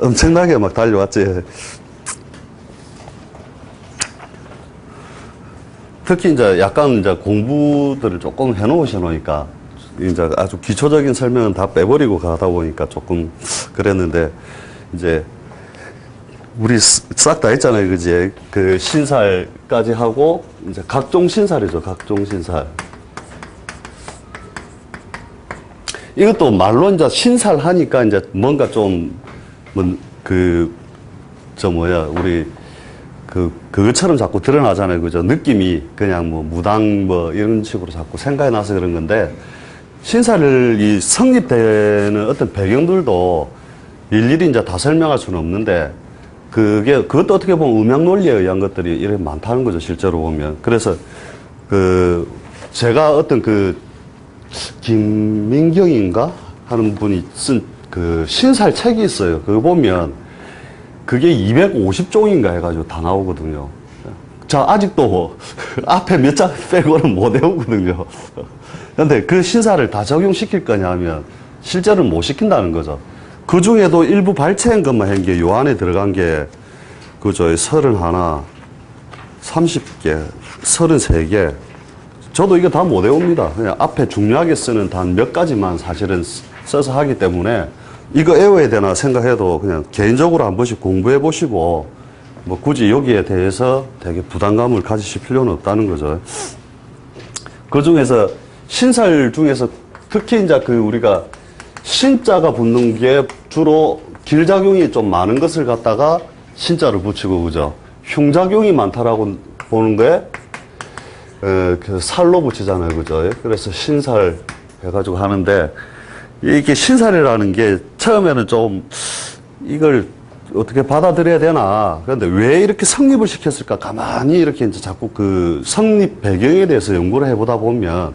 엄청나게 막 달려왔지. 특히 이제 약간 이제 공부들을 조금 해놓으셔 놓으니까 이제 아주 기초적인 설명은 다 빼버리고 가다 보니까 조금 그랬는데 이제 우리 싹 다 했잖아요, 그지? 그 신살까지 하고 이제 각종 신살이죠, 각종 신살. 이것도 말로 이제 신살 하니까 이제 뭔가 좀 우리 그것처럼 자꾸 드러나잖아요, 그죠? 느낌이 그냥 뭐 무당 뭐 이런 식으로 자꾸 생각이 나서 그런 건데, 신살이 성립되는 어떤 배경들도 일일이 이제 다 설명할 수는 없는데, 그것도 어떻게 보면 음양 논리에 의한 것들이 이렇게 많다는 거죠, 실제로 보면. 그래서 제가 어떤 김민경인가 하는 분이 쓴 신살 책이 있어요. 그거 보면 그게 250종인가 해가지고 다 나오거든요. 자, 아직도 앞에 몇 장 빼고는 못 외우거든요. 근데 그 신사를 다 적용시킬 거냐 하면 실제로는 못 시킨다는 거죠. 그 중에도 일부 발췌한 것만 한 게 요 안에 들어간 게 그죠, 31, 30개, 33개. 저도 이거 다 못 외웁니다. 그냥 앞에 중요하게 쓰는 단 몇 가지만 사실은 써서 하기 때문에 이거 외워야 되나 생각해도 그냥 개인적으로 한 번씩 공부해 보시고 뭐 굳이 여기에 대해서 되게 부담감을 가지실 필요는 없다는 거죠. 그 중에서 신살 중에서 특히 이제 우리가 신자가 붙는 게 주로 길작용이 좀 많은 것을 갖다가 신자를 붙이고, 그죠? 흉작용이 많다라고 보는 거에 살로 붙이잖아요, 그죠? 그래서 신살 해가지고 하는데, 이게 신살이라는 게 처음에는 좀 이걸 어떻게 받아들여야 되나. 그런데 왜 이렇게 성립을 시켰을까? 가만히 이렇게 이제 자꾸 성립 배경에 대해서 연구를 해보다 보면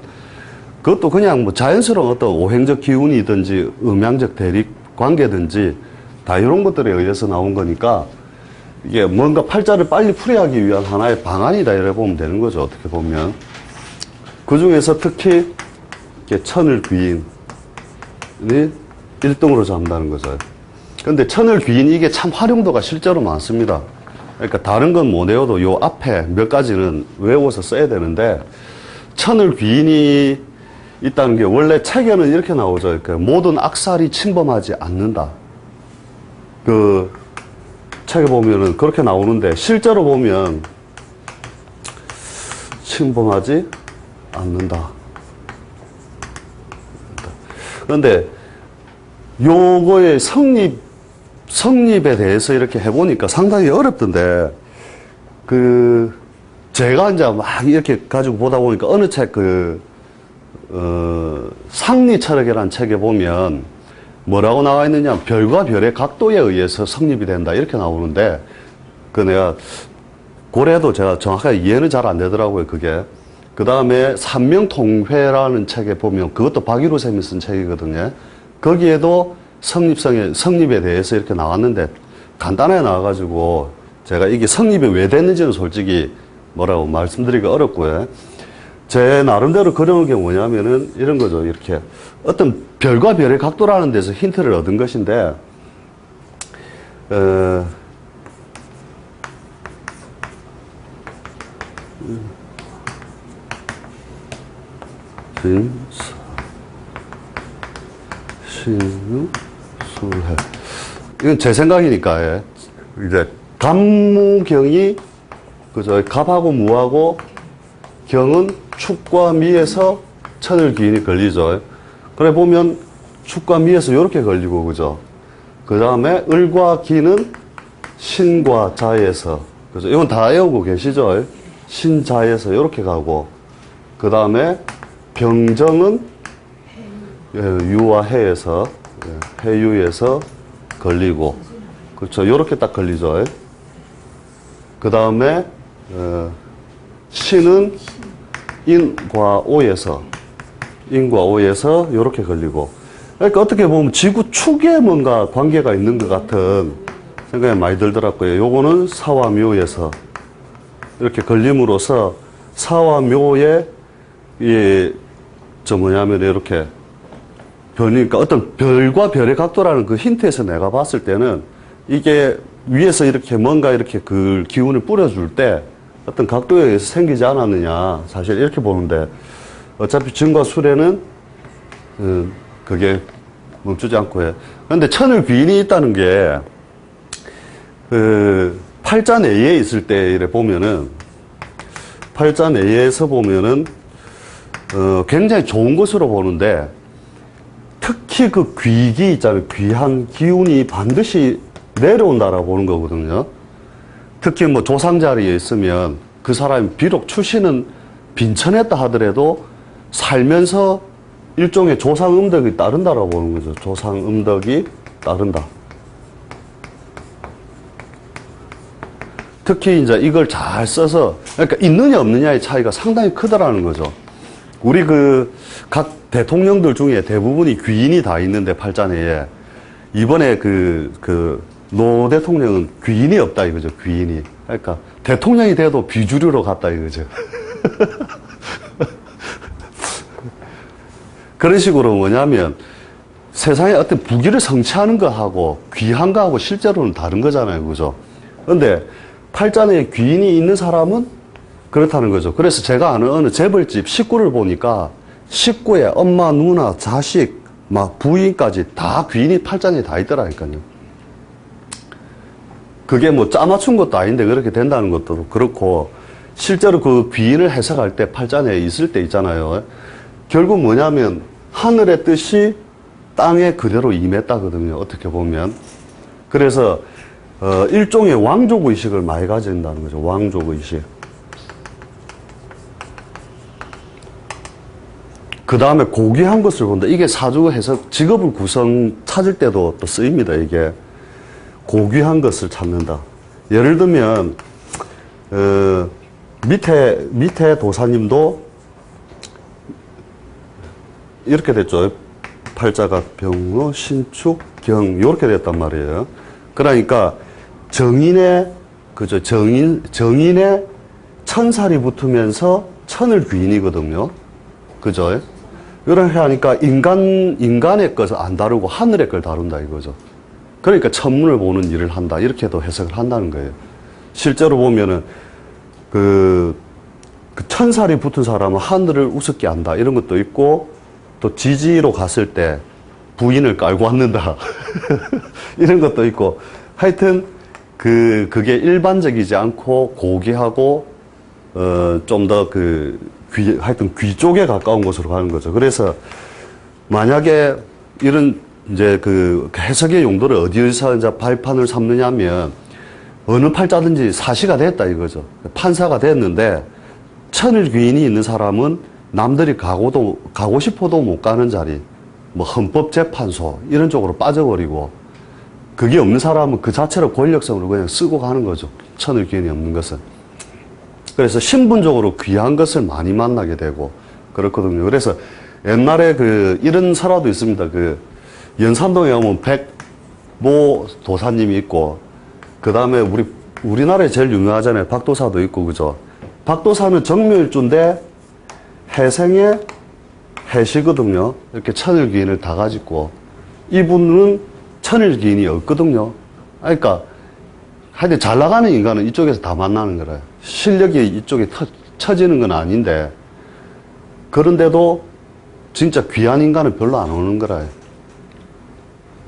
그것도 그냥 뭐 자연스러운 어떤 오행적 기운이든지 음양적 대립 관계든지 다 이런 것들에 의해서 나온 거니까 이게 뭔가 팔자를 빨리 풀이하기 위한 하나의 방안이다 이래 보면 되는 거죠, 어떻게 보면. 그 중에서 특히 천을 귀인 1등으로 잡는다는 거죠. 근데 천을 귀인 이게 참 활용도가 실제로 많습니다. 그러니까 다른 건 못 외워도 요 앞에 몇 가지는 외워서 써야 되는데, 천을 귀인이 있다는 게 원래 책에는 이렇게 나오죠. 그러니까 모든 악살이 침범하지 않는다. 책에 보면은 그렇게 나오는데 실제로 보면 침범하지 않는다. 그런데 요거의 성립에 대해서 이렇게 해보니까 상당히 어렵던데, 제가 이제 막 이렇게 가지고 보다 보니까 어느 책 상리철학이라는 책에 보면 뭐라고 나와 있느냐, 별과 별의 각도에 의해서 성립이 된다 이렇게 나오는데, 내가 고래도 제가 정확하게 이해는 잘 안 되더라고요, 그게. 그 다음에 삼명통회라는 책에 보면 그것도 박일호 쌤이 쓴 책이거든요. 거기에도 성립에 대해서 이렇게 나왔는데 간단하게 나와가지고 제가 이게 성립이 왜 됐는지는 솔직히 뭐라고 말씀드리기가 어렵고요. 제 나름대로 그려놓은 게 뭐냐면은 이런 거죠. 이렇게 어떤 별과 별의 각도라는 데서 힌트를 얻은 것인데, 신수술해. 이건 제 생각이니까, 예. 이제 갑무경이 그죠, 갑하고 무하고 경은 축과 미에서 천을 귀인이 걸리죠. 그래 보면 축과 미에서 이렇게 걸리고, 그죠. 그 다음에 을과 기는 신과 자에서, 그죠. 이건 다 외우고 계시죠. 신자에서 이렇게 가고, 그 다음에 병정은 유와 해에서, 해유에서 걸리고, 그렇죠. 이렇게 딱 걸리죠. 그 다음에 신은 인과 오에서 이렇게 걸리고, 그러니까 어떻게 보면 지구 축에 뭔가 관계가 있는 것 같은 생각이 많이 들더라고요. 요거는 사와 묘에서 이렇게 걸림으로써 사와 묘에 뭐냐면 이렇게 그러니까 어떤 별과 별의 각도라는 그 힌트에서 내가 봤을 때는 이게 위에서 이렇게 뭔가 이렇게 그 기운을 뿌려줄 때 어떤 각도에 의해서 생기지 않았느냐. 사실 이렇게 보는데 어차피 진과 술에는 그게 멈추지 않고 해. 그런데 천을 귀인이 있다는 게 그 팔자 내에 있을 때 이래 보면은 팔자 내에서 보면은 굉장히 좋은 것으로 보는데 특히 그 귀기 있잖아요. 귀한 기운이 반드시 내려온다라고 보는 거거든요. 특히 뭐 조상 자리에 있으면 그 사람이 비록 출신은 빈천했다 하더라도 살면서 일종의 조상 음덕이 따른다라고 보는 거죠. 조상 음덕이 따른다. 특히 이제 이걸 잘 써서, 그러니까 있느냐 없느냐의 차이가 상당히 크다라는 거죠. 우리 그 각 대통령들 중에 대부분이 귀인이 다 있는데 팔자내에 이번에 노 대통령은 귀인이 없다 이거죠. 귀인이. 그러니까 대통령이 돼도 비주류로 갔다 이거죠. 그런 식으로 뭐냐면 세상에 어떤 부귀를 성취하는 거하고 귀한 거하고 실제로는 다른 거잖아요. 그죠? 근데 팔자내에 귀인이 있는 사람은 그렇다는 거죠. 그래서 제가 아는 어느 재벌집 식구를 보니까 식구에 엄마, 누나, 자식, 막 부인까지 다 귀인이 팔자내에 다 있더라니까요. 그게 뭐 짜맞춘 것도 아닌데 그렇게 된다는 것도 그렇고 실제로 그 귀인을 해석할 때 팔자내에 있을 때 있잖아요. 결국 뭐냐면 하늘의 뜻이 땅에 그대로 임했다거든요. 어떻게 보면. 그래서 일종의 왕족의식을 많이 가진다는 거죠. 왕족의식. 그 다음에 고귀한 것을 본다. 이게 사주 해석, 직업을 찾을 때도 또 쓰입니다. 이게. 고귀한 것을 찾는다. 예를 들면, 밑에 도사님도 이렇게 됐죠. 팔자가 병호, 신축, 경, 이렇게 됐단 말이에요. 그러니까 정인의 천살이 붙으면서 천을 귀인이거든요. 그죠? 이렇게 하니까 인간의 것을 안 다루고 하늘의 걸 다룬다 이거죠. 그러니까 천문을 보는 일을 한다. 이렇게도 해석을 한다는 거예요. 실제로 보면은 그 천살이 붙은 사람은 하늘을 우습게 한다. 이런 것도 있고 또 지지로 갔을 때 부인을 깔고 왔는다. 이런 것도 있고 하여튼 그게 일반적이지 않고 고귀하고 좀 더 하여튼 귀 쪽에 가까운 곳으로 가는 거죠. 그래서 만약에 이런 이제 그 해석의 용도를 어디에서 이제 발판을 삼느냐 하면 어느 팔자든지 사시가 됐다 이거죠. 판사가 됐는데 천일 귀인이 있는 사람은 남들이 가고 싶어도 못 가는 자리, 뭐 헌법재판소 이런 쪽으로 빠져버리고 그게 없는 사람은 그 자체로 권력성으로 그냥 쓰고 가는 거죠. 천일 귀인이 없는 것은. 그래서 신분적으로 귀한 것을 많이 만나게 되고 그렇거든요. 그래서 옛날에 이런 설화도 있습니다. 연산동에 오면 백모 도사님이 있고 그 다음에 우리나라에 제일 유명하잖아요. 박도사도 있고 그죠. 박도사는 정묘일주인데 해생의 해시거든요. 이렇게 천일귀인을 다 가지고 이분은 천일귀인이 없거든요. 그러니까 하여튼 잘 나가는 인간은 이쪽에서 다 만나는 거래요. 실력이 이쪽에 처지는 건 아닌데 그런데도 진짜 귀한 인간은 별로 안 오는 거래요.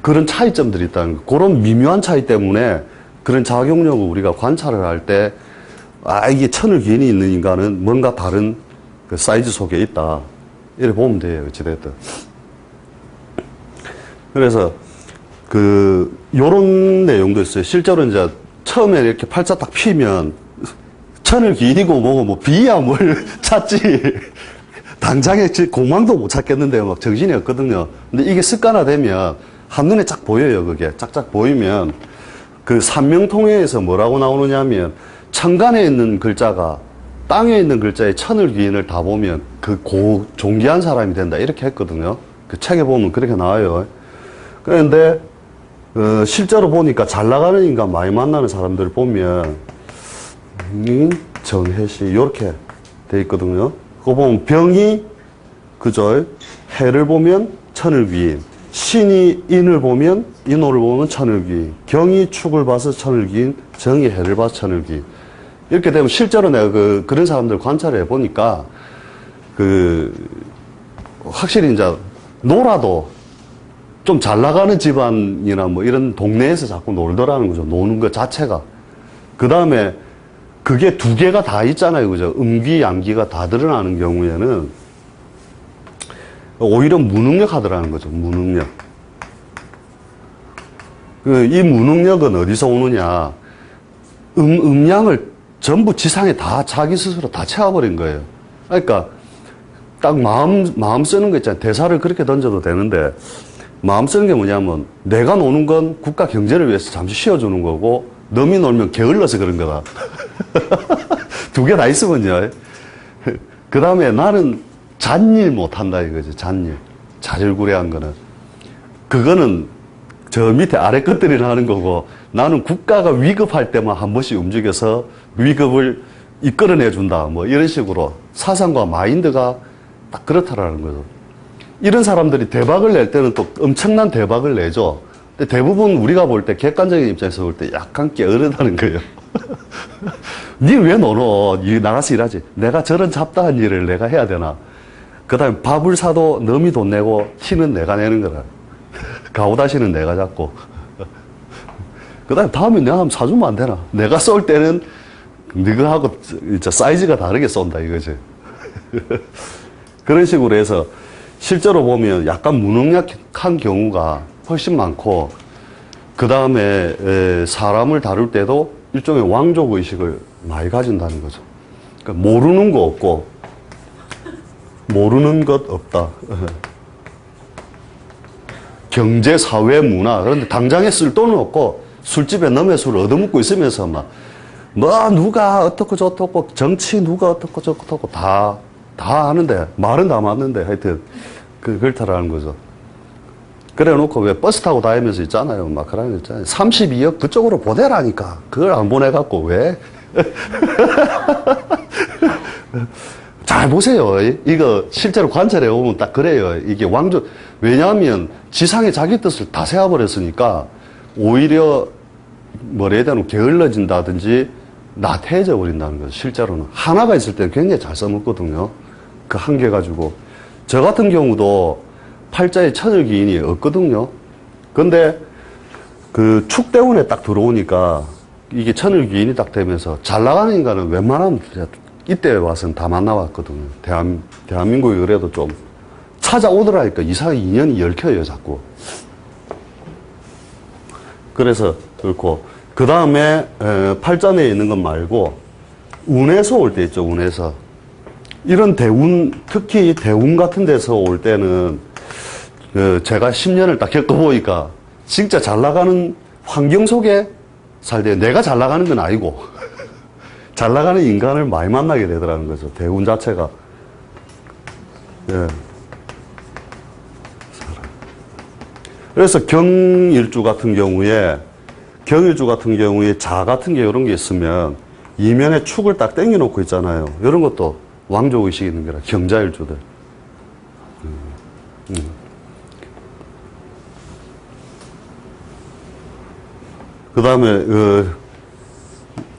그런 차이점들이 있다는 거. 그런 미묘한 차이 때문에 그런 작용력을 우리가 관찰을 할 때 이게 천일귀인이 있는 인간은 뭔가 다른 그 사이즈 속에 있다. 이렇게 보면 돼요. 어찌됐든. 그래서 요런 내용도 있어요. 실제로 이제 처음에 이렇게 팔자 딱 피면 천일귀인이고 뭐고 뭐 비야 뭘 찾지. 당장에 공망도 못 찾겠는데 막 정신이 없거든요. 근데 이게 습관화되면 한눈에 쫙 보여요. 그게 쫙쫙 보이면 그 삼명통해에서 뭐라고 나오느냐 하면 천간에 있는 글자가 땅에 있는 글자의 천일귀인을 다 보면 존귀한 사람이 된다. 이렇게 했거든요. 그 책에 보면 그렇게 나와요. 그런데 실제로 보니까 잘 나가는 인간 많이 만나는 사람들 보면 정해시 이렇게 돼 있거든요. 그거 보면 병이 그죠? 해를 보면 천일귀인, 신이 인을 보면 인호를 보면 천을귀, 경이 축을 봐서 천을귀인, 정이 해를 봐서 천을귀. 이렇게 되면 실제로 내가 그런 사람들 관찰해 보니까 확실히 이제 놀아도 좀 잘 나가는 집안이나 뭐 이런 동네에서 자꾸 놀더라는 거죠. 노는 것 자체가. 그 다음에 그게 두 개가 다 있잖아요. 그죠? 음귀, 양귀가 다 드러나는 경우에는 오히려 무능력 하더라는 거죠. 무능력. 이 무능력은 어디서 오느냐. 음양을 전부 지상에 다 자기 스스로 다 채워버린 거예요. 그러니까 딱 마음 쓰는 거 있잖아요. 대사를 그렇게 던져도 되는데 마음 쓰는 게 뭐냐면 내가 노는 건 국가 경제를 위해서 잠시 쉬어주는 거고 너미 놀면 게을러서 그런 거다. 두 개 다 있으면요. 그 다음에 나는 잔일 못한다 이거지. 잔일. 자질구레한 거는. 그거는 저 밑에 아래 것들이 하는 거고 나는 국가가 위급할 때만 한 번씩 움직여서 위급을 이끌어내 준다. 뭐 이런 식으로 사상과 마인드가 딱 그렇다라는 거죠. 이런 사람들이 대박을 낼 때는 또 엄청난 대박을 내죠. 근데 대부분 우리가 볼 때 객관적인 입장에서 볼 때 약간 게으르다는 거예요. 니 왜 놀어? 니 나가서 일하지. 내가 저런 잡다한 일을 내가 해야 되나? 그 다음에 밥을 사도 너미 돈 내고 티는 내가 내는 거라. 가오다시는 내가 잡고. 그 다음에 내가 한번 사주면 안 되나? 내가 쏠 때는 너가 하고 진짜 사이즈가 다르게 쏜다 이거지. 그런 식으로 해서 실제로 보면 약간 무능력한 경우가 훨씬 많고 그 다음에 사람을 다룰 때도 일종의 왕족 의식을 많이 가진다는 거죠. 그러니까 모르는 거 없고 모르는 것 없다. 경제, 사회, 문화. 그런데 당장에 쓸 돈은 없고 술집에 넘의 술을 얻어먹고 있으면서 뭐 누가 어떻고 저떻고 정치 누가 어떻고 저떻고 다 하는데 말은 다 맞는데 하여튼 그렇다라는 거죠. 그래 놓고 왜 버스 타고 다니면서 있잖아요. 막 그런 거 있잖아요. 32억 그쪽으로 보내라니까. 그걸 안 보내갖고 왜? 잘 보세요. 이거 실제로 관찰해 보면 딱 그래요. 이게 왕족, 왜냐하면 지상에 자기 뜻을 다 세워버렸으니까 오히려 뭐라 해야 되나 게을러진다든지 나태해져 버린다는 거죠. 실제로는. 하나가 있을 때는 굉장히 잘 써먹거든요. 그 한 개 가지고. 저 같은 경우도 팔자에 천을기인이 없거든요. 근데 그 축대운에 딱 들어오니까 이게 천을기인이 딱 되면서 잘 나가는 인간은 웬만하면 이때 와서는 다 만나왔거든요. 대한민국이 그래도 좀 찾아오더라니까 이상하게 인연이 얽혀요, 자꾸. 그래서 그렇고. 그 다음에 팔자내에 있는 것 말고 운에서 올 때 있죠, 운에서. 이런 대운, 특히 대운 같은 데서 올 때는 제가 10년을 딱 겪어보니까 진짜 잘 나가는 환경 속에 살 때 내가 잘 나가는 건 아니고 잘 나가는 인간을 많이 만나게 되더라는 거죠. 대운 자체가. 예. 그래서 경일주 같은 경우에 자 같은 게 이런 게 있으면 이면에 축을 딱 당겨놓고 있잖아요. 이런 것도 왕족의식이 있는 거라. 경자일주들.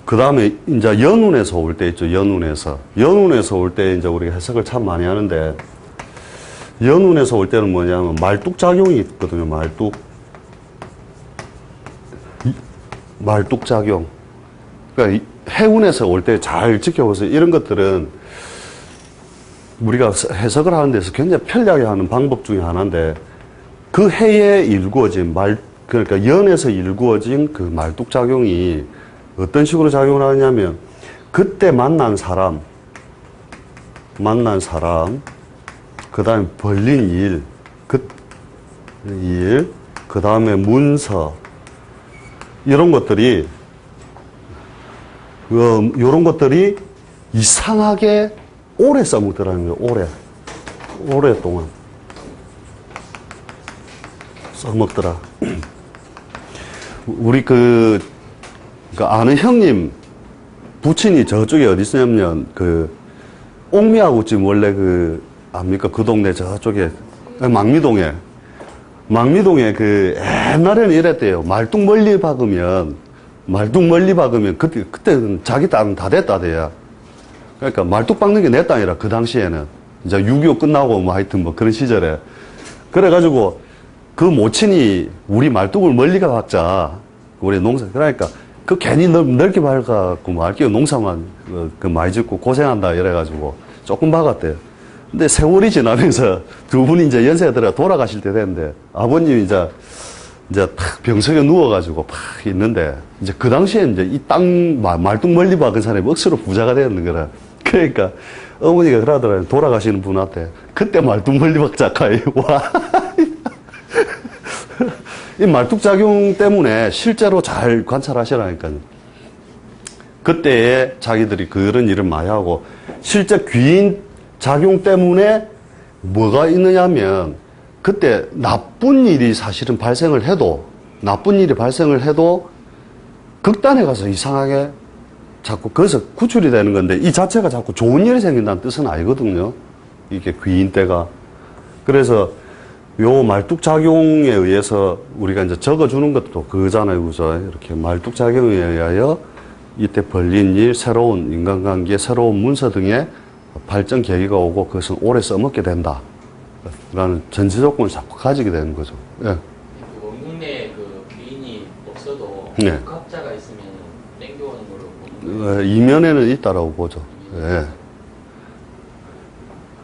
그 다음에 이제 연운에서 올 때 있죠. 연운에서 올 때 이제 우리가 해석을 참 많이 하는데 연운에서 올 때는 뭐냐면 말뚝작용이 있거든요. 말뚝작용. 그러니까 해운에서 올 때 잘 지켜보세요. 이런 것들은 우리가 해석을 하는 데서 굉장히 편리하게 하는 방법 중에 하나인데 그 해에 일구어진 그러니까 연에서 일구어진 그 말뚝작용이 어떤 식으로 작용을 하냐면 그때 만난 사람, 그 다음에 벌린 그 다음에 문서, 이런 것들이 이상하게 오래 써먹더라는 거예요. 오랫동안 써먹더라. 우리 아는 형님 부친이 저쪽에 어디 있냐면 옥미하고 지금 원래 압니까? 그 동네 저쪽에 망미동에 망미동에 그 옛날에는 이랬대요. 말뚝 멀리 박으면 그때는 자기 땅 다 됐다대요. 그러니까 말뚝 박는 게 내 땅이라 그 당시에는 이제 6.25 끝나고 뭐 하여튼 뭐 그런 시절에 그래가지고 그 모친이 우리 말뚝을 멀리 가 박자 우리 농사 그러니까 그 괜히 넓게 박아갖고 뭐 할게요 농사만 그 많이 짓고 고생한다 이래가지고 조금 박았대요. 근데 세월이 지나면서 두 분이 이제 연세가 들어 돌아가실 때 됐는데 아버님이 이제 탁 병석에 누워가지고 팍 있는데 이제 그 당시에 이제 이 땅 말뚝 멀리 박은 사람이 억수로 부자가 되는 거라. 그러니까 어머니가 그러더라고요. 돌아가시는 분한테 그때 말뚝 멀리 박자카이 와. 이 말뚝 작용 때문에 실제로 잘 관찰하시라니까요. 그때에 자기들이 그런 일을 많이 하고 실제 귀인 작용 때문에 뭐가 있느냐면 그때 나쁜 일이 사실은 발생을 해도 극단에 가서 이상하게 자꾸 거기서 구출이 되는 건데 이 자체가 자꾸 좋은 일이 생긴다는 뜻은 아니거든요. 이게 귀인 때가. 그래서 요 말뚝 작용에 의해서 우리가 이제 적어주는 것도 그거잖아요. 그죠? 이렇게 말뚝 작용에 의하여 이때 벌린 일, 새로운 인간관계, 새로운 문서 등의 발전 계기가 오고 그것은 오래 써먹게 된다. 라는 전제 조건을 자꾸 가지게 되는 거죠. 예. 그 원국 내에 그 귀인이 없어도 네. 복합자가 있으면 땡겨오는 걸로 보는 거예요. 이면에는 있다라고 보죠. 예.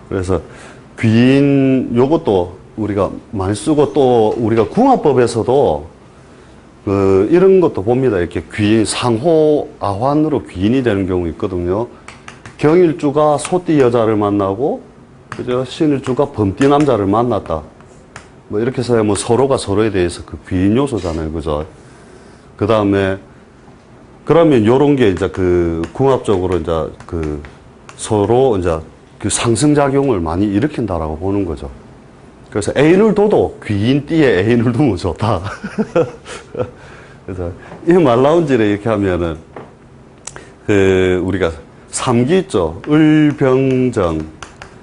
그래서 귀인 요것도 우리가 많이 쓰고 또 우리가 궁합법에서도 이런 것도 봅니다. 이렇게 귀인 상호 아환으로 귀인이 되는 경우 있거든요. 경일주가 소띠 여자를 만나고 그죠? 신일주가 범띠 남자를 만났다. 뭐 이렇게 해서 뭐 서로가 서로에 대해서 그 귀인 요소잖아요. 그죠? 그 다음에 그러면 요런 게 이제 그 궁합적으로 이제 그 서로 이제 그 상승작용을 많이 일으킨다라고 보는 거죠. 그래서 애인을 둬도 귀인띠에 애인을 두면 좋다. 그래서 이 말 나온 지를 이렇게 하면은 그 우리가 삼기 있죠. 을병정,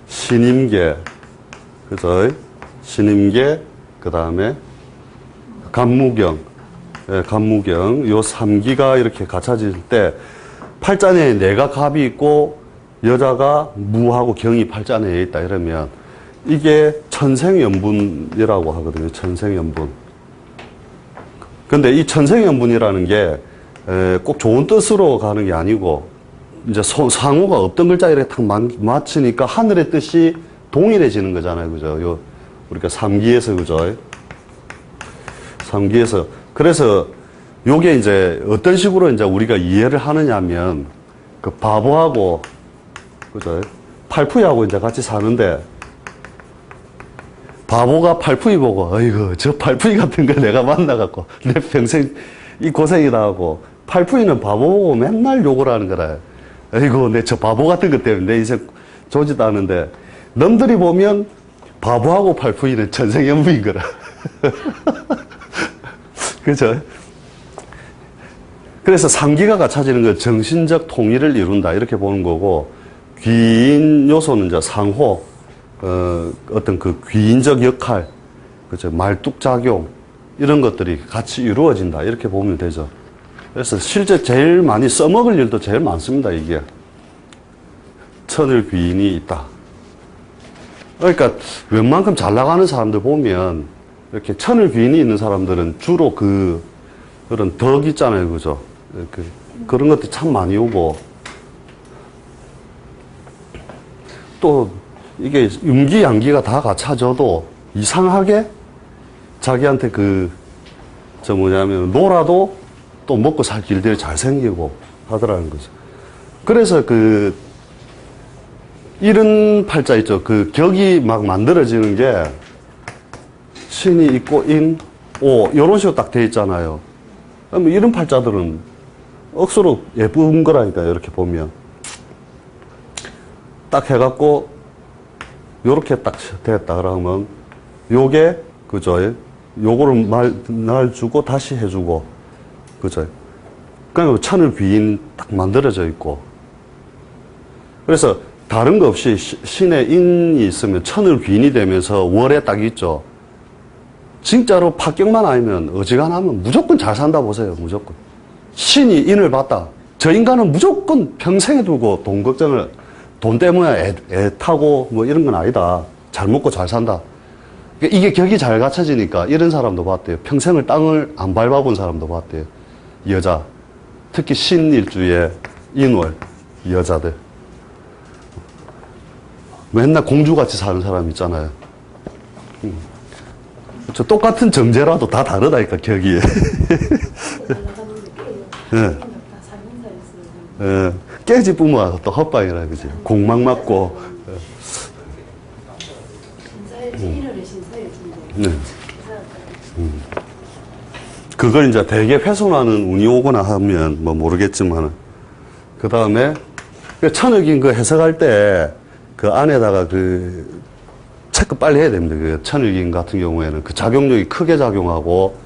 신임계, 그죠? 신임계, 그 다음에 간무경, 예, 간무경. 요 삼기가 이렇게 갖춰질 때 팔자내에 내가 갑이 있고 여자가 무하고 경이 팔자내에 있다 이러면 이게 천생연분이라고 하거든요. 천생연분. 근데 이 천생연분이라는 게 꼭 좋은 뜻으로 가는 게 아니고 이제 상호가 없던 글자 이렇게 탁 맞추니까 하늘의 뜻이 동일해지는 거잖아요. 그죠? 요 우리가 삼기에서 그죠? 삼기에서 그래서 요게 이제 어떤 식으로 이제 우리가 이해를 하느냐 하면 그 바보하고 그죠? 팔푸이하고 이제 같이 사는데 바보가 팔푸이 보고 어이구 저 팔푸이 같은 거 내가 만나갖고 내 평생 이 고생이다 하고 팔푸이는 바보 보고 맨날 욕을 하는 거라. 어이구 내 저 바보 같은 것 때문에 내 인생 좋지도 않은데 남들이 보면 바보하고 팔푸이는 천생연분인 거라. 그죠? 그래서 삼기가 갖춰지는 건 정신적 통일을 이룬다 이렇게 보는 거고 귀인 요소는 이제 상호 어떤 그 귀인적 역할, 그죠? 말뚝작용, 이런 것들이 같이 이루어진다. 이렇게 보면 되죠. 그래서 실제 제일 많이 써먹을 일도 제일 많습니다, 이게. 천을 귀인이 있다. 그러니까 웬만큼 잘 나가는 사람들 보면 이렇게 천을 귀인이 있는 사람들은 주로 그런 덕 있잖아요, 그죠? 그런 것들 참 많이 오고 또 이게 음기, 양기가 다 갖춰져도 이상하게 자기한테 놀아도 또 먹고 살 길들이 잘 생기고 하더라는 거죠. 그래서 이런 팔자 있죠. 격이 막 만들어지는 게 신이 있고 인, 오, 요런 식으로 딱 돼 있잖아요. 그러면 이런 팔자들은 억수로 예쁜 거라니까요. 이렇게 보면. 딱 해갖고 요렇게 딱 됐다 그러면 요게 그죠? 요거를 날 주고 다시 해주고 그죠? 그러니까 천을 귀인 딱 만들어져 있고 그래서 다른 거 없이 신의 인이 있으면 천을 귀인이 되면서 월에 딱 있죠. 진짜로 합격만 아니면 어지간하면 무조건 잘 산다 보세요. 무조건. 신이 인을 봤다. 저 인간은 무조건 평생에 두고 돈 걱정을, 돈 때문에 애 타고 뭐 이런 건 아니다. 잘 먹고 잘 산다. 이게 격이 잘 갖춰지니까 이런 사람도 봤대요. 평생을 땅을 안 밟아본 사람도 봤대요. 여자. 특히 신일주의 인월, 여자들. 맨날 공주같이 사는 사람 있잖아요. 저 똑같은 정제라도 다 다르다니까, 격이. 예. 예. 깨지 뿜어 또 헛방이라, 그지? 공망 맞고. 네. 그걸 이제 대개 훼손하는 운이 오거나 하면 뭐 모르겠지만, 그 다음에 천흑인 그 해석할 때 그 안에다가 그 체크 빨리 해야 됩니다. 그 천흑인 같은 경우에는 그 작용력이 크게 작용하고,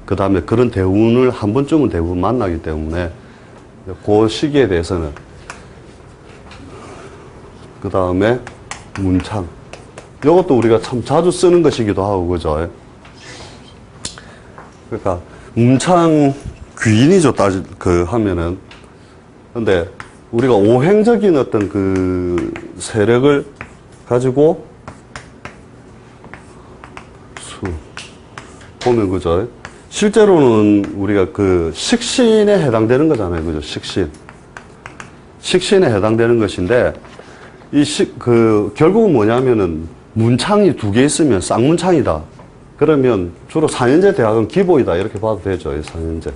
그 다음에 그런 대운을 한 번쯤은 대부분 만나기 때문에 그 시기에 대해서는, 그 다음에 문창. 이것도 우리가 참 자주 쓰는 것이기도 하고, 그죠? 그러니까, 문창 귀인이죠, 하면은. 근데, 우리가 오행적인 어떤 그 세력을 가지고, 보면, 그죠? 실제로는 우리가 그 식신에 해당되는 거잖아요, 그죠? 식신. 식신에 해당되는 것인데, 결국은 뭐냐면은, 문창이 2개 있으면 쌍문창이다. 그러면 주로 4년제 대학은 기보이다. 이렇게 봐도 되죠. 4년제.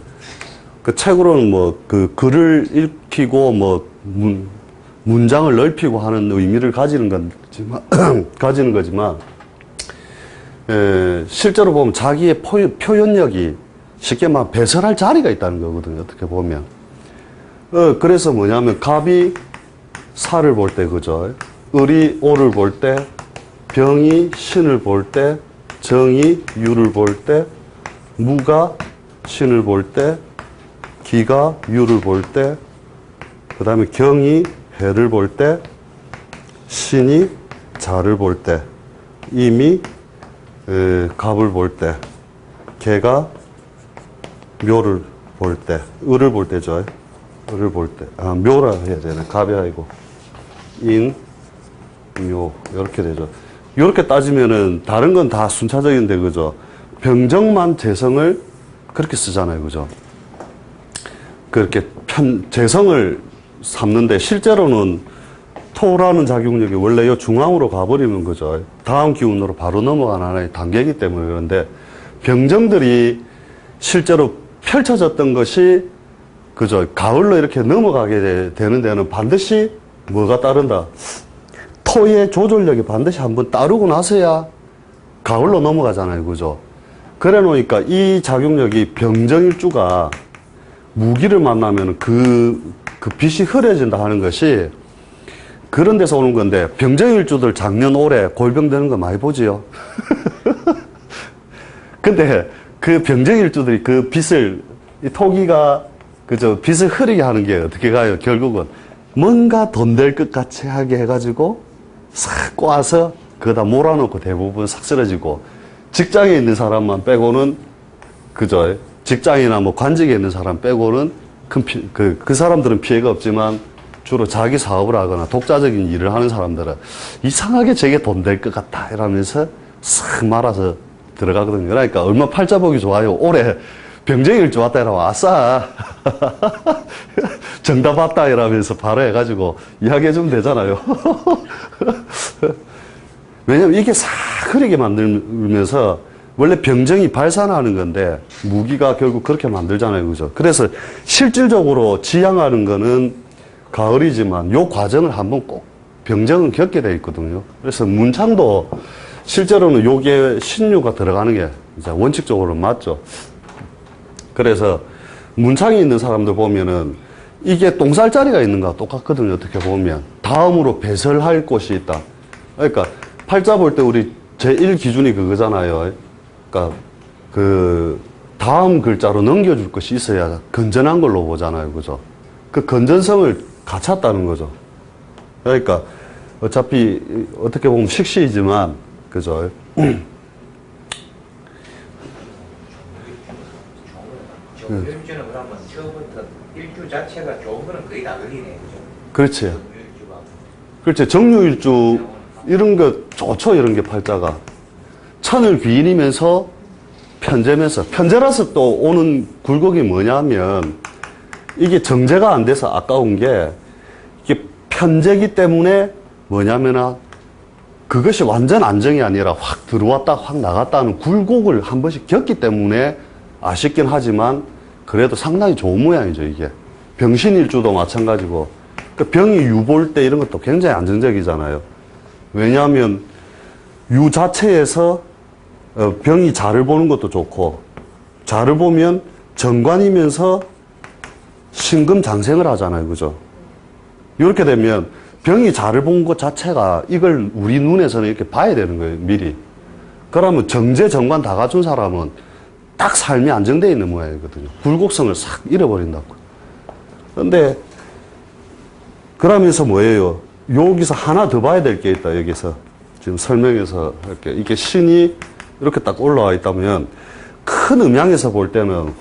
그 책으로는 뭐, 글을 읽히고, 뭐, 문장을 넓히고 하는 의미를 가지는 거지만, 실제로 보면 자기의 표현력이 쉽게 말 배설할 자리가 있다는 거거든요. 어떻게 보면. 그래서 뭐냐면, 갑이 사를 볼 때, 그죠? 을이 오를 볼 때, 병이 신을 볼 때, 정이 유를 볼 때, 무가 신을 볼 때, 기가 유를 볼 때, 그 다음에 경이 해를 볼 때, 신이 자를 볼 때, 임이 갑을 볼 때, 개가 묘를 볼 때, 을을 볼 때죠. 을을 볼 때. 묘라 해야 되네. 갑이 아니고. 인, 묘. 이렇게 되죠. 이렇게 따지면은 다른 건 다 순차적인데, 그죠? 병정만 재성을 그렇게 쓰잖아요, 그죠? 그렇게 재성을 삼는데, 실제로는 토라는 작용력이 원래 요 중앙으로 가버리면, 그죠? 다음 기운으로 바로 넘어가는 하나의 단계이기 때문에 그런데, 병정들이 실제로 펼쳐졌던 것이, 그죠? 가을로 이렇게 넘어가게 되는 데는 반드시 뭐가 따른다? 토의 조절력이 반드시 한번 따르고 나서야 가을로 넘어가잖아요. 그죠? 그래 놓으니까 이 작용력이 병정일주가 무기를 만나면 그 빛이 흐려진다 하는 것이 그런 데서 오는 건데, 병정일주들 작년 올해 골병 되는 거 많이 보지요? 근데 그 병정일주들이 그 빛을, 이 토기가 그저 빛을 흐리게 하는 게 어떻게 가요? 결국은 뭔가 돈 될 것 같이 하게 해가지고 싹 꼬아서 그거다 몰아놓고 대부분 싹 쓰러지고, 직장에 있는 사람만 빼고는, 그죠? 직장이나 뭐 관직에 있는 사람 빼고는 그 사람들은 피해가 없지만 주로 자기 사업을 하거나 독자적인 일을 하는 사람들은 이상하게 저게 돈 될 것 같다 이러면서 싹 말아서 들어가거든요. 그러니까 얼마 팔자 보기 좋아요. 올해 병정일주 왔다 이러면 아싸 정답 왔다 이러면서 바로 해가지고 이야기해주면 되잖아요. 왜냐면 이게 싹 흐리게 만들면서 원래 병정이 발산하는 건데 무기가 결국 그렇게 만들잖아요. 그죠? 그래서 실질적으로 지향하는 거는 가을이지만 요 과정을 한번 꼭 병정은 겪게 돼 있거든요. 그래서 문창도 실제로는 요게 신유가 들어가는 게 이제 원칙적으로 맞죠. 그래서 문창이 있는 사람들 보면은 이게 똥쌀 자리가 있는 거와 똑같거든요. 어떻게 보면. 다음으로 배설할 곳이 있다. 그러니까 팔자 볼 때 우리 제1 기준이 그거잖아요. 그러니까 그 다음 글자로 넘겨줄 것이 있어야 건전한 걸로 보잖아요. 그죠? 그 건전성을 갖췄다는 거죠. 그러니까 어차피 어떻게 보면 식시이지만, 그죠? 정유일주는 그러면 처음부터 일주 자체가 좋은 거는 거의 다 걸리네, 그죠? 그렇지. 정유일주가. 그렇지. 정유일주, 이런 거 좋죠, 이런 게 팔자가. 천을 귀인이면서 편제면서. 편제라서 또 오는 굴곡이 뭐냐면, 이게 정제가 안 돼서 아까운 게, 이게 편제기 때문에 뭐냐면, 그것이 완전 안정이 아니라 확 들어왔다 확 나갔다 하는 굴곡을 한 번씩 겪기 때문에 아쉽긴 하지만 그래도 상당히 좋은 모양이죠, 이게. 병신일주도 마찬가지고. 그 병이 유볼 때 이런 것도 굉장히 안정적이잖아요. 왜냐하면 유 자체에서 병이 자를 보는 것도 좋고, 자를 보면 정관이면서 신금장생을 하잖아요, 그죠? 이렇게 되면 병이 자를 본 것 자체가 이걸 우리 눈에서는 이렇게 봐야 되는 거예요, 미리. 그러면 정제, 정관 다 갖춘 사람은 딱 삶이 안정되어 있는 모양이거든요. 굴곡성을 싹 잃어버린다고. 근데, 그러면서 뭐예요? 여기서 하나 더 봐야 될 게 있다, 여기서. 지금 설명해서 할게. 이게 신이 이렇게 딱 올라와 있다면, 큰 음양에서 볼 때는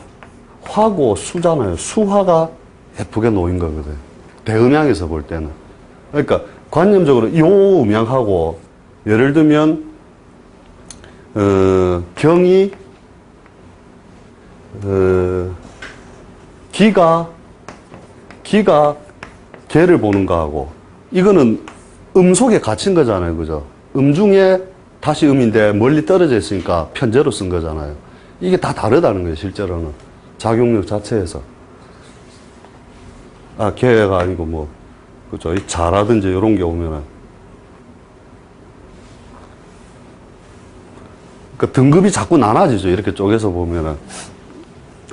화고 수잖아요. 수화가 예쁘게 놓인 거거든요. 대음양에서 볼 때는. 그러니까 관념적으로 요 음양하고 예를 들면 경이 기가 개를 보는 거하고 이거는 음 속에 갇힌 거잖아요, 그죠? 음 중에 다시 음인데 멀리 떨어져 있으니까 편제로 쓴 거잖아요. 이게 다 다르다는 거예요, 실제로는. 작용력 자체에서. 아, 개가 아니고 뭐 그죠? 이 자라든지 이런 게 오면은. 그 등급이 자꾸 나눠지죠. 이렇게 쪼개서 보면은.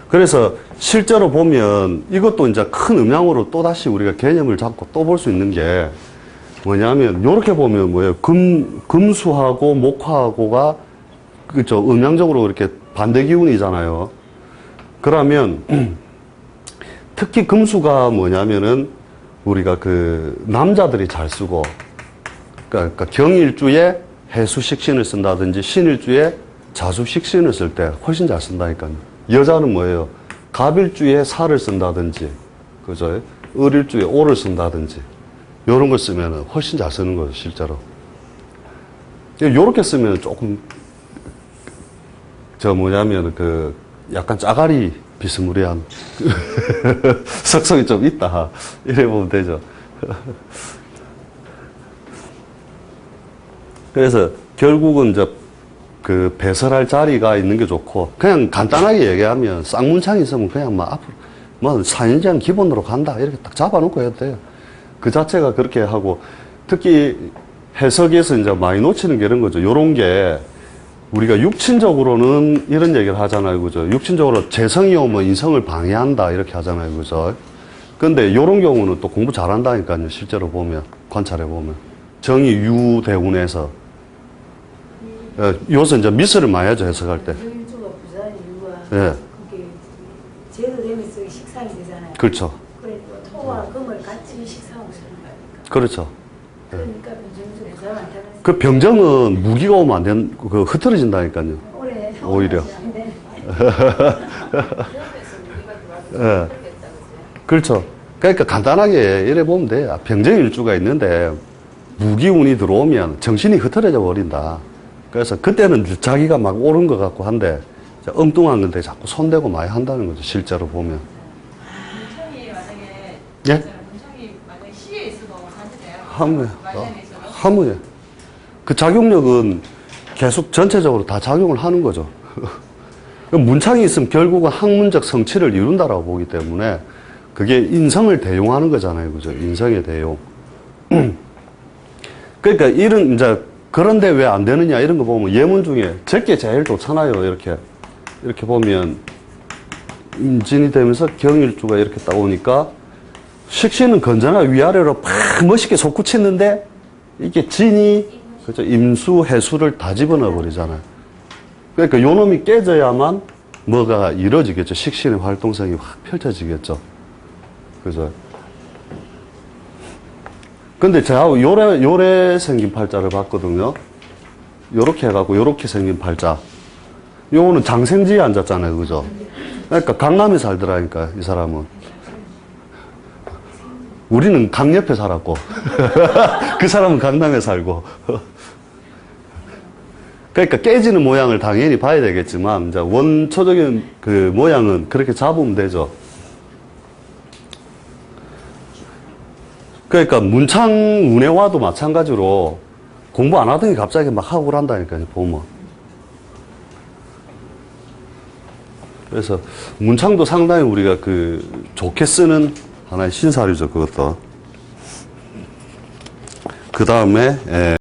그래서 실제로 보면 이것도 이제 큰 음양으로 또다시 우리가 개념을 잡고 또 볼 수 있는 게 뭐냐면, 요렇게 보면 뭐예요? 금수하고 목화하고가 그죠? 음양적으로 이렇게 반대 기운이잖아요. 그러면 특히 금수가 뭐냐면은 우리가 그 남자들이 잘 쓰고, 그러니까 경일주에 해수식신을 쓴다든지 신일주에 자수식신을 쓸 때 훨씬 잘 쓴다니까요. 여자는 뭐예요? 갑일주에 살을 쓴다든지, 그죠? 을일주에 오를 쓴다든지, 요런 걸 쓰면 훨씬 잘 쓰는 거죠, 실제로. 요렇게 쓰면 조금, 뭐냐면 그 약간 짜가리 비스무리한 석성이 좀 있다. 이래 보면 되죠. 그래서 결국은 이제 그 배설할 자리가 있는 게 좋고, 그냥 간단하게 얘기하면 쌍문창이 있으면 그냥 막 앞으로 뭐 사인장 기본으로 간다 이렇게 딱 잡아놓고 해도 돼요. 그 자체가 그렇게 하고, 특히 해석에서 이제 많이 놓치는 게 이런 거죠. 요런 게 우리가 육친적으로는 이런 얘기를 하잖아요, 그죠? 육친적으로 재성이 오면 인성을 방해한다 이렇게 하잖아요, 그죠? 근데 요런 경우는 또 공부 잘한다니까요, 실제로 보면, 관찰해 보면. 정이 유대운에서 요새 이제 미스를 많이 하죠, 해석할 때. 정일주가 부자의 이유가 예. 그게 제도되면서 식상이 되잖아요. 그렇죠. 그래 또 토와 금을 같이 식상하고 쓰는 거니까. 그렇죠. 그러니까 병정주 부자가 많다는 그 병정은 무기가 오면 안 되는, 그 흐트러진다니까요. 올해 오히려. 안 돼. 예. 그렇죠. 그러니까 간단하게 이래 보면 돼. 병정일주가 있는데 무기운이 들어오면 정신이 흐트러져 버린다. 그래서 그때는 자기가 막 옳은 것 같고 한데 엉뚱한 건데 자꾸 손대고 많이 한다는 거죠, 실제로 보면. 문청이 만약에 예? 문청이 만약에 시에 있어도 하는데요. 하무에. 말년에 있어도 하무에. 그 작용력은 계속 전체적으로 다 작용을 하는 거죠. 문창이 있으면 결국은 학문적 성취를 이룬다라고 보기 때문에 그게 인성을 대용하는 거잖아요, 그죠? 인성의 대용. 그러니까 이런 이제 그런데 왜 안 되느냐 이런 거 보면 예문 중에 제게 제일 좋잖아요. 이렇게 보면 임진이 되면서 경일주가 이렇게 딱 오니까 식신은 건전하 위아래로 팍 멋있게 솟구치는데 이게 진이 그죠? 임수 해수를 다 집어넣어 버리잖아요. 그러니까 요 놈이 깨져야만 뭐가 이루어지겠죠. 식신의 활동성이 확 펼쳐지겠죠. 그죠? 근데 제가 요래 생긴 팔자를 봤거든요. 요렇게 해갖고 요렇게 생긴 팔자. 요거는 장생지에 앉았잖아요. 그죠? 그러니까 강남에 살더라니까, 이 사람은. 우리는 강 옆에 살았고, 그 사람은 강남에 살고. 그러니까 깨지는 모양을 당연히 봐야 되겠지만, 이제 원초적인 그 모양은 그렇게 잡으면 되죠. 그러니까 문창 문해와도 마찬가지로 공부 안 하더니 갑자기 막 하고 그런다니까요, 보면. 그래서 문창도 상당히 우리가 그 좋게 쓰는 하나의 신사류죠, 그것도. 그 다음에